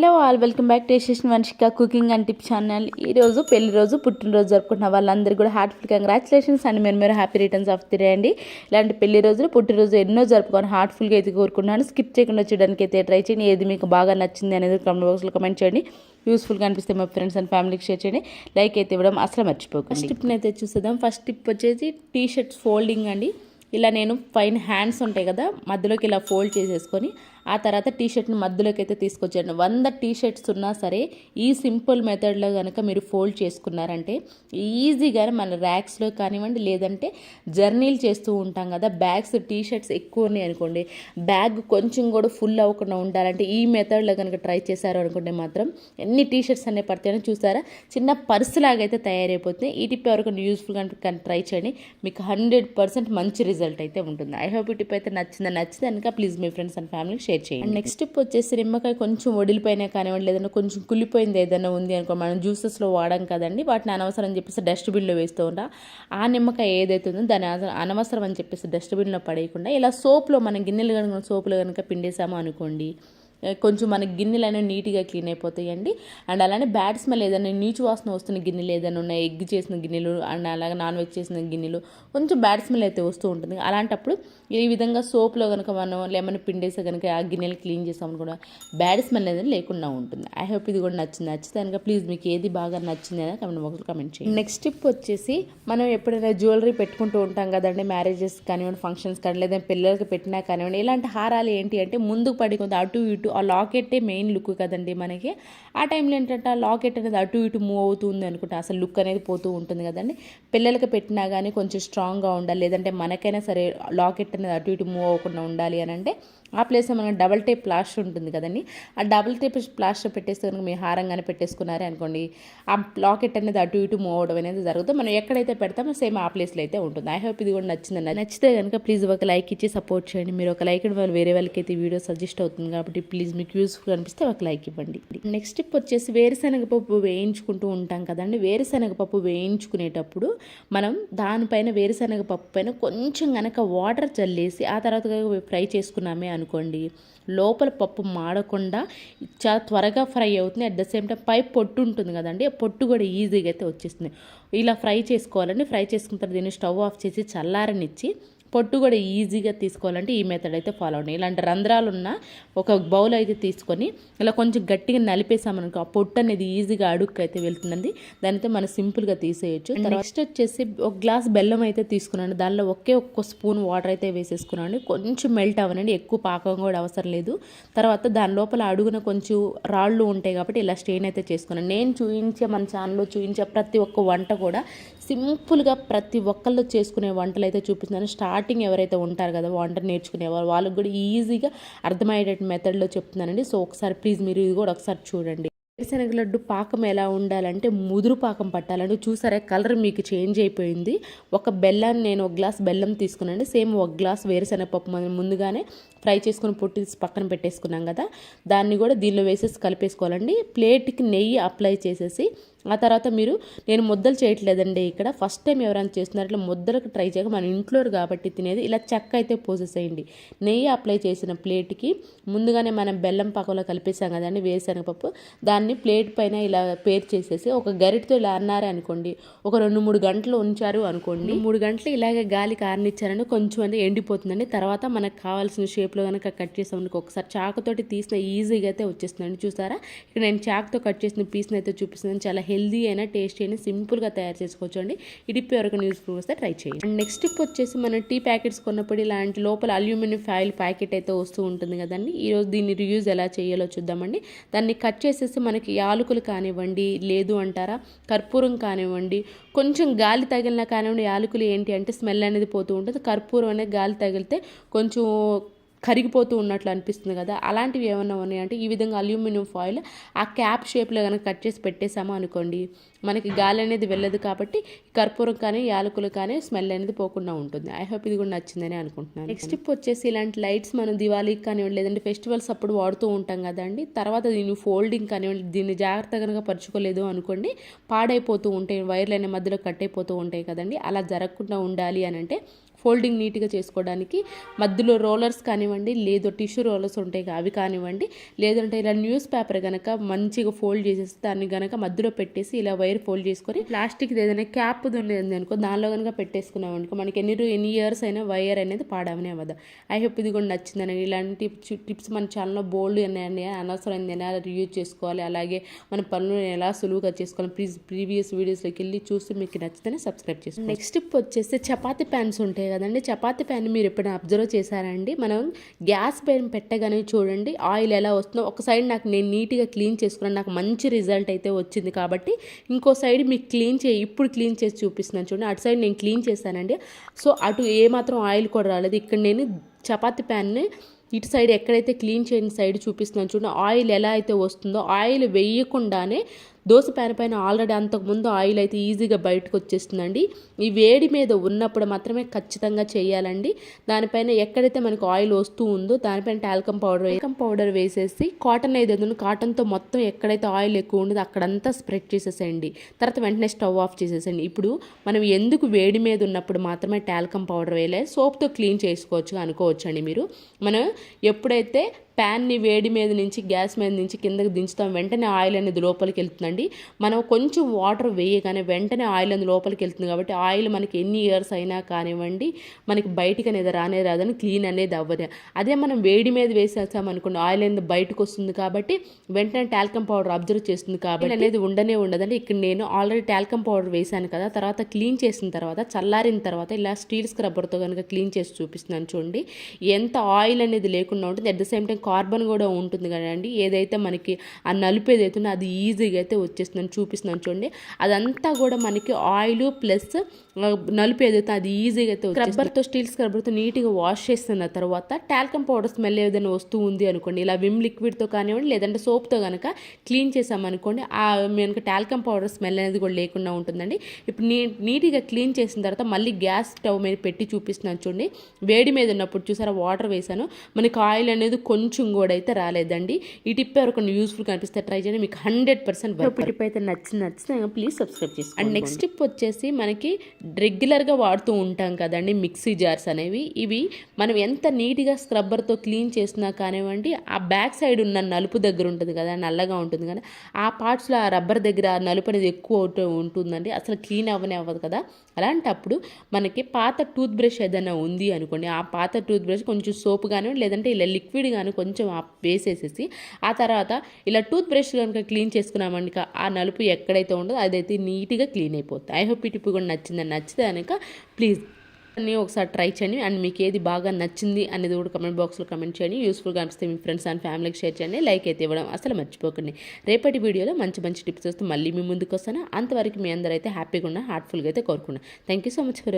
Hello all welcome back to Yashasvi Vamshika cooking and tip channel. ఈరోజు పెళ్లి రోజు పుట్టినరోజు జరుపుకుంటున్న వాళ్ళందరికీ కూడా హార్ట్ఫుల్ కంగ్రాచులేషన్స్ అండ్ మీరు happy returns of the day అండి. ఇలాంటి పెళ్లి రోజులు పుట్టినరోజు ఎన్నో జరుపుకొని హార్ట్ఫుల్గా అయితే కోరుకుంటున్నాను. స్కిప్ చేయకుండా చూడడానికి అయితే ట్రై చేయండి. ఏది మీకు బాగా నచ్చింది అనేది కామెంట్ బాక్స్లో కమెంట్ చేయండి. యూస్ఫుల్గా అనిపిస్తే మా ఫ్రెండ్స్ అండ్ ఫ్యామిలీకి షేర్ చేయండి. లైక్ అయితే ఇవ్వడం అసలు మర్చిపోకండి. ఫస్ట్ టిప్ని అయితే చూసేద్దాం. ఫస్ట్ టిప్ వచ్చేసి టీ షర్ట్స్ ఫోల్డింగ్ అండి. ఇలా నేను పైన హ్యాండ్స్ ఉంటాయి కదా, మధ్యలోకి ఇలా ఫోల్డ్ చేసేసుకొని ఆ తర్వాత టీ షర్ట్ని మధ్యలోకి అయితే తీసుకొచ్చాను. 100 టీ షర్ట్స్ ఉన్నా సరే ఈ సింపుల్ మెథడ్లో కనుక మీరు ఫోల్డ్ చేసుకున్నారంటే ఈజీగా మన ర్యాక్స్లో కానివ్వండి, లేదంటే జర్నీలు చేస్తూ ఉంటాం కదా, బ్యాగ్స్ టీ షర్ట్స్ ఎక్కువ ఉన్నాయి అనుకోండి, బ్యాగ్ కొంచెం కూడా ఫుల్ అవ్వకుండా ఉండాలంటే ఈ మెథడ్లో కనుక ట్రై చేశారు అనుకుంటే మాత్రం ఎన్ని టీ షర్ట్స్ అనేవి పడతాయని చూసారా, చిన్న పర్స్ లాగా అయితే తయారైపోతుంది. ఈ టిప్ ఎవరికైనా యూస్ఫుల్గా ట్రై చేయండి, మీకు 100% మంచి రిజల్ట్ అయితే ఉంటుంది. ఐ హోప్ ఈ టిప్ అయితే నచ్చితే కనుక ప్లీజ్ మీ ఫ్రెండ్స్ అండ్ ఫ్యామిలీకి షేర్ చేయండి. నెక్స్ట్ టిప్ వచ్చేసి నిమ్మకాయ కొంచెం వడిలిపోయినా కానివ్వండి, లేదంటే కొంచెం కుళ్ళిపోయింది ఏదైనా ఉంది అనుకో, మనం జ్యూసెస్లో వాడాం కదండి, వాటిని అనవసరం అని చెప్పేసి డస్ట్బిన్లో వేస్తూ ఉంటా. ఆ నిమ్మకాయ ఏదైతే ఉందో దాని అనవసరం అని చెప్పేసి డస్ట్బిన్లో పడేయకుండా ఇలా సోప్లో మనం గిన్నెలు కనుక సోపులో కనుక పిండేసాము అనుకోండి, కొంచెం మన గిన్నెలు అనేవి నీట్గా క్లీన్ అయిపోతాయండి. అండ్ అలానే బ్యాడ్ స్మెల్ ఏదైనా నీచు వాసన వస్తున్న గిన్నెలు ఏదైనా ఉన్నాయి, ఎగ్ చేసిన గిన్నెలు అండ్ అలాగే నాన్ వెజ్ చేసిన గిన్నెలు కొంచెం బ్యాడ్ స్మెల్ అయితే వస్తూ ఉంటుంది. అలాంటప్పుడు ఈ విధంగా సోప్లో కనుక మనం లెమన్ పిండేస్తే కనుక ఆ గిన్నెలు క్లీన్ చేసామని కూడా బ్యాడ్ స్మెల్ అనేది లేకుండా ఉంటుంది. ఐ హోప్ ఇది కూడా నచ్చితే కనుక ప్లీజ్ మీకు ఏది బాగా నచ్చింది అనేది కమెంట్ బాక్స్లో కమెంట్ చేయండి. నెక్స్ట్ టిప్ వచ్చేసి మనం ఎప్పుడైనా జ్యువెలరీ పెట్టుకుంటూ ఉంటాం కదండి, మ్యారేజెస్ కానివ్వండి, ఫంక్షన్స్ కానీ, లేదా పిల్లలకి పెట్టినా కానివ్వండి, ఇలాంటి హారాలు ఏంటి అంటే ముందుకు పడి కొంత అటు ఇటు ఆ లాకెట్టే మెయిన్ లుక్ కదండి మనకి. ఆ టైంలో ఏంటంటే ఆ లాకెట్ అనేది అటు ఇటు మూవ్ అవుతుంది అనుకుంటే అసలు లుక్ అనేది పోతూ ఉంటుంది కదండి. పిల్లలకి పెట్టినా కానీ కొంచెం స్ట్రాంగ్గా ఉండాలి, లేదంటే మనకైనా సరే లాకెట్ అనేది అటు ఇటు మూవ్ అవ్వకుండా ఉండాలి అని అంటే ఆ ప్లేస్లో మనకి డబల్ టేప్ ప్లాస్టర్ ఉంటుంది కదండి, ఆ డబల్ టేప్ ప్లాస్టర్ పెట్టేస్తే కనుక మీ హారంగానే పెట్టేసుకున్నారే అనుకోండి, ఆ లాకెట్ అనేది అటు ఇటు మూవ్ అవడం అనేది జరుగుతుంది. మనం ఎక్కడైతే పెడతామో సేమ్ ఆ ప్లేస్లో అయితే ఉంటుంది. ఐ హోప్ ఇది కూడా నచ్చితే కనుక ప్లీజ్ ఒక లైక్ ఇచ్చి సపోర్ట్ చేయండి. మీరు ఒక లైక్ ఇవ్వాలి, వేరే వాళ్ళకి అయితే వీడియో సజెస్ట్ అవుతుంది కాబట్టి ప్లీజ్ మీకు యూస్ఫుల్ అనిపిస్తే ఒక లైక్ ఇవ్వండి. నెక్స్ట్ టిప్ వచ్చేసి వేరుశనగపప్పు వేయించుకుంటూ ఉంటాం కదండి. వేరుశనగపప్పు వేయించుకునేటప్పుడు మనం దానిపైన వేరుశనగపప్పు పైన కొంచెం కనుక వాటర్ చల్లేసి ఆ తర్వాత ఫ్రై చేసుకున్నామే అనుకోండి, లోపల పప్పు మాడకుండా చాలా త్వరగా ఫ్రై అవుతుంది. అట్ ద సేమ్ టైం పై పొట్టు ఉంటుంది కదండి, ఆ పొట్టు కూడా ఈజీగా అయితే వచ్చేస్తుంది. ఇలా ఫ్రై చేసుకోవాలండి. ఫ్రై చేసుకున్న తర్వాత దీన్ని స్టవ్ ఆఫ్ చేసి చల్లారనిచ్చి పొట్టు కూడా ఈజీగా తీసుకోవాలంటే ఈ మెథడ్ అయితే ఫాలో అవ్వండి. ఇలాంటి రంధ్రాలు ఉన్న ఒక బౌల్ అయితే తీసుకొని ఇలా కొంచెం గట్టిగా నలిపేసామనుకో ఆ పొట్టు అనేది ఈజీగా అడుక్కు అయితే వెళ్తుందండి. దానితో మనం సింపుల్గా తీసేయచ్చు. నెక్స్ట్ వచ్చేసి ఒక గ్లాస్ బెల్లం అయితే తీసుకున్నాను, దానిలో ఒక్క స్పూన్ వాటర్ అయితే వేసేసుకున్నాను. కొంచెం మెల్ట్ అవ్వనండి, ఎక్కువ పాకం కూడా అవసరం లేదు. తర్వాత దాని లోపల అడుగున కొంచెం రాళ్ళు ఉంటాయి కాబట్టి ఇలా స్టెయిన్ అయితే చేసుకున్నాను. నేను మన ఛానల్లో చూపించే ప్రతి ఒక్క వంట కూడా సింపుల్గా ప్రతి ఒక్కళ్ళు చేసుకునే వంటలు అయితే చూపిస్తున్నాను. స్టార్టింగ్ ఎవరైతే ఉంటారు కదా వంట నేర్చుకునేవారు, వాళ్ళకి కూడా ఈజీగా అర్థమయ్యేటట్టు మెథడ్లో చెప్తున్నానండి. సో ఒకసారి ప్లీజ్ మీరు ఇది కూడా ఒకసారి చూడండి. వేరుశనగ లడ్డు పాకం ఎలా ఉండాలంటే ముదురు పాకం పట్టాలంటే చూసారా కలర్ మీకు చేంజ్ అయిపోయింది. నేను ఒక గ్లాస్ బెల్లం తీసుకున్నాను, సేమ్ ఒక గ్లాస్ వేరుశనగపప్పు మనం ముందుగానే ఫ్రై చేసుకుని పొట్టి పక్కన పెట్టేసుకున్నాం కదా, దాన్ని కూడా దీనిలో వేసేసి కలిపేసుకోవాలండి. ప్లేట్కి నెయ్యి అప్లై చేసేసి ఆ తర్వాత నేను ముద్దలు చేయట్లేదండి, ఇక్కడ ఫస్ట్ టైం ఎవరైనా చేస్తున్నారు ఇట్లా ముద్దలకు ట్రై చేయక మన ఇంట్లో కాబట్టి తినేది ఇలా చెక్క అయితే పోసేసేయండి. నెయ్యి అప్లై చేసిన ప్లేట్కి ముందుగానే మనం బెల్లం పాకంలో కలిపేసాం కదండి వేరుశనగపప్పు, దాన్ని ప్లేట్ పైన ఇలా పేర్ చేసేసి ఒక గరిటతో ఇలా అన్నారే అనుకోండి, ఒక 2-3 గంటలు ఉంచారు అనుకోండి, 3 గంటలు ఇలాగే గాలి కారనిచ్చారని కొంచెం అంటే ఎండిపోతుందండి. తర్వాత మనకు కావాల్సిన షేప్లో కనుక కట్ చేసామనుకో ఒకసారి చాకుతోటి తీసిన ఈజీగా అయితే వచ్చేస్తుందండి. చూసారా ఇక్కడ నేను చాకుతో కట్ చేసిన పీస్ని అయితే చూపిస్తున్నాను. చాలా హెల్దీ అయినా టేస్టీ అయినా సింపుల్గా తయారు చేసుకోవచ్చు అండి. ఈ టిప్ ఎవరికైనా యూస్ఫుల్ వస్తే ట్రై చేయండి. అండ్ నెక్స్ట్ టిప్ వచ్చేసి మనం టీ ప్యాకెట్స్ కొన్నప్పుడు ఇలాంటి లోపల అల్యూమినియం ఫాయిల్ ప్యాకెట్ అయితే వస్తూ ఉంటుంది కదండి. ఈరోజు దీన్ని రియూజ్ ఎలా చేయాలో చూద్దామండి. దాన్ని కట్ చేసేసి మనకి యాలకులు కానివ్వండి, లేదు అంటారా కర్పూరం కానివ్వండి, కొంచెం గాలి తగిలినా కానివ్వండి, యాలకులు ఏంటి అంటే స్మెల్ అనేది పోతూ ఉంటుంది, కర్పూరం అనేది గాలి తగిలితే కొంచెం కరిగిపోతూ ఉన్నట్లు అనిపిస్తుంది కదా, అలాంటివి ఏమన్నా ఉన్నాయంటే ఈ విధంగా అల్యూమినియం ఫాయిల్ ఆ క్యాప్ షేప్లో కనుక కట్ చేసి పెట్టేసామో అనుకోండి, మనకి గాలి అనేది వెళ్ళదు కాబట్టి కర్పూరం కానీ యాలకులు కానీ స్మెల్ అనేది పోకుండా ఉంటుంది. ఐ హోప్ ఇది కూడా నచ్చిందని అనుకుంటున్నాను. నెక్స్ట్ టిప్ వచ్చేసి ఇలాంటి లైట్స్ మనం దివాళీకి కానివ్వండి, లేదంటే ఫెస్టివల్స్ అప్పుడు వాడుతూ ఉంటాం కదండి, తర్వాత దీన్ని ఫోల్డింగ్ కానివ్వండి దీన్ని జాగ్రత్తగా కనుక పరుచుకోలేదు అనుకోండి పాడైపోతూ ఉంటాయి, వైర్లు అనే మధ్యలో కట్ అయిపోతూ ఉంటాయి కదండి. అలా జరగకుండా ఉండాలి అని అంటే ఫోల్డింగ్ నీట్గా చేసుకోవడానికి మధ్యలో రోలర్స్ కానివ్వండి, లేదు టిష్యూ రోలర్స్ ఉంటాయి అవి కానివ్వండి, లేదంటే ఇలా న్యూస్ పేపర్ కనుక మంచిగా ఫోల్డ్ చేసేసి దాన్ని కనుక మధ్యలో పెట్టేసి ఇలా వైర్ ఫోల్డ్ చేసుకొని ప్లాస్టిక్ ఏదైనా క్యాప్ ఉంది అనుకో దానిలో కనుక పెట్టేసుకున్నాం అనుకో మనకి ఎన్ని ఇయర్స్ అయినా వైర్ అనేది పాడవనే అవ్వదు. ఐ హోప్ ఇది కూడా నచ్చిందని. ఇలాంటి టిప్స్ మన ఛానల్లో బోల్డ్ ఉన్నాయండి, అనవసరమైంది ఎలా యూజ్ చేసుకోవాలి, అలాగే మన పనులను ఎలా సులువుగా చేసుకోవాలి ప్రీవియస్ వీడియోస్లోకి వెళ్ళి చూసి మీకు నచ్చితేనే సబ్స్క్రైబ్ చేసుకోండి. నెక్స్ట్ టిప్ వచ్చేసి చపాతీ ప్యాన్స్ ఉంటాయి కదండి, చపాతీ ప్యాన్ మీరు ఎప్పుడైనా అబ్జర్వ్ చేశారండి, మనం గ్యాస్ పైన పెట్టగానే చూడండి ఆయిల్ ఎలా వస్తుందో. ఒక సైడ్ నేను నీట్గా క్లీన్ చేసుకున్నాను, నాకు మంచి రిజల్ట్ అయితే వచ్చింది. కాబట్టి ఇంకో సైడ్ మీకు ఇప్పుడు క్లీన్ చేసి చూపిస్తున్నాను చూడండి. అటు సైడ్ నేను క్లీన్ చేశానండి, సో అటు ఏమాత్రం ఆయిల్ కూడా రాలేదు. ఇక్కడ నేను చపాతీ ప్యాన్ని ఇటు సైడ్ ఎక్కడైతే క్లీన్ చేయని సైడ్ చూపిస్తున్నాను చూడండి, ఆయిల్ ఎలా అయితే వస్తుందో ఆయిల్ వేయకుండానే దోశ ప్యాన్ పైన ఆల్రెడీ అంతకుముందు ఆయిల్ అయితే ఈజీగా బయటకు వచ్చేస్తుందండి. ఈ వేడి మీద ఉన్నప్పుడు మాత్రమే ఖచ్చితంగా చేయాలండి. దానిపైన ఎక్కడైతే మనకు ఆయిల్ వస్తూ ఉందో దానిపైన టాల్కమ్ పౌడర్ వేసేసి కాటన్ ఏదైతే కాటన్తో మొత్తం ఎక్కడైతే ఆయిల్ ఎక్కువ ఉండదో అక్కడంతా స్ప్రెడ్ చేసేసేయండి. తర్వాత వెంటనే స్టవ్ ఆఫ్ చేసేసండి. ఇప్పుడు మనం ఎందుకు వేడి మీద ఉన్నప్పుడు మాత్రమే టాల్కమ్ పౌడర్ వేయలేదు, సోప్తో క్లీన్ చేసుకోవచ్చు అనుకోవచ్చు అండి మీరు. మనం ఎప్పుడైతే ప్యాన్ని వేడి మీద నుంచి గ్యాస్ మీద నుంచి కిందకి దించుతాం వెంటనే ఆయిల్ అనేది లోపలికి వెళ్తుందండి. మనం కొంచెం వాటర్ వేయగానే వెంటనే ఆయిల్ అనేది లోపలికి వెళ్తుంది. కాబట్టి ఆయిల్ మనకి ఎన్ని ఇయర్స్ అయినా కానివ్వండి మనకి బయటికి అనేది రాదని క్లీన్ అనేది అవ్వదు. అదే మనం వేడి మీద వేసేసామనుకోండి ఆయిల్ అనేది బయటకు వస్తుంది. కాబట్టి వెంటనే టాల్కమ్ పౌడర్ అబ్జర్వ్ చేస్తుంది కాబట్టి అనేది ఉండదండి. ఇక్కడ నేను ఆల్రెడీ టాల్కమ్ పౌడర్ వేసాను కదా, తర్వాత క్లీన్ చేసిన తర్వాత చల్లారిన తర్వాత ఇలా స్టీల్ స్క్రబ్బర్తో కనుక క్లీన్ చేసి చూపిస్తున్నాను చూడండి. ఎంత ఆయిల్ అనేది లేకుండా ఉంటుంది, at the same time carbon కూడా ఉంటుంది కదండి. ఏదైతే మనకి ఆ నలుపు ఏదైతే ఉందో అది ఈజీగా అయితే వచ్చేస్తుందని చూపిస్తున్నాను చూడండి. అదంతా కూడా మనకి ఆయిల్ ప్లస్ నలుపు ఏదైతే అది ఈజీగా అయితే స్క్రబ్బర్తో స్టీల్ స్క్రబ్బర్తో నీట్గా వాష్ చేస్తున్న తర్వాత టాల్కమ్ పౌడర్ స్మెల్ ఏదైనా వస్తూ ఉంది అనుకోండి, ఇలా విమ్ లిక్విడ్తో కానివ్వండి లేదంటే సోప్తో కనుక క్లీన్ చేసామనుకోండి మనకి టాల్కమ్ పౌడర్ స్మెల్ అనేది కూడా లేకుండా ఉంటుందండి. ఇప్పుడు నీట్గా క్లీన్ చేసిన తర్వాత మళ్ళీ గ్యాస్ స్టవ్ మీద పెట్టి చూపిస్తున్నాను చూడండి. వేడి మీద ఉన్నప్పుడు చూసారా వాటర్ వేసాను, మనకి ఆయిల్ అనేది కొంచెం కూడా అయితే రాలేదండి. ఈ టిప్ ఎవరికైనా యూస్ఫుల్ కనిపిస్తే ట్రై చేయండి, మీకు 100% టిప్ అయితే నచ్చితే ప్లీజ్ సబ్స్క్రైబ్ చేసుకోండి. అండ్ నెక్స్ట్ టిప్ వచ్చేసి మనకి రెగ్యులర్గా వాడుతూ ఉంటాం కదండి మిక్సీ జార్స్ అనేవి. ఇవి మనం ఎంత నీట్గా స్క్రబ్బర్తో క్లీన్ చేసినా కానివ్వండి ఆ బ్యాక్ సైడ్ ఉన్న నలుపు దగ్గర ఉంటుంది కదా, నల్లగా ఉంటుంది కదా, ఆ పార్ట్స్లో ఆ రబ్బర్ దగ్గర ఆ నలుపు అనేది ఎక్కువ ఉంటుందండి, అసలు క్లీన్ అవ్వదు కదా. అలాంటప్పుడు మనకి పాత టూత్ బ్రష్ ఏదైనా ఉంది అనుకోండి, ఆ పాత టూత్ బ్రష్ కొంచెం సోప్ కానీ లేదంటే ఇలా లిక్విడ్ కానీ కొంచెం వేసేసేసి ఆ తర్వాత ఇలా టూత్ బ్రష్ కనుక క్లీన్ చేసుకున్నామనుక ఆ నలుపు ఎక్కడైతే ఉండదో అదైతే నీట్గా క్లీన్ అయిపోతుంది. ఐ హోప్ ఈ టిప్ కూడా నచ్చితే కనుక ప్లీజ్ అన్నీ ఒకసారి ట్రై చేయండి. అండ్ మీకు ఏది బాగా నచ్చింది అనేది కూడా కమెంట్ బాక్స్లో కమెంట్ చేయండి. యూస్ఫుల్గా అనిపిస్తే మీ ఫ్రెండ్స్ అండ్ ఫ్యామిలీకి షేర్ చేయండి. లైక్ అయితే ఇవ్వడం అసలు మర్చిపోకండి. రేపటి వీడియోలో మంచి టిప్స్ వస్తే మళ్ళీ మీ ముందుకు వస్తాను. అంతవరకు మీ అందరూ అయితే హ్యాపీగా ఉన్న హార్ట్ఫుల్గా అయితే కోరుకున్నాను. Thank you so much for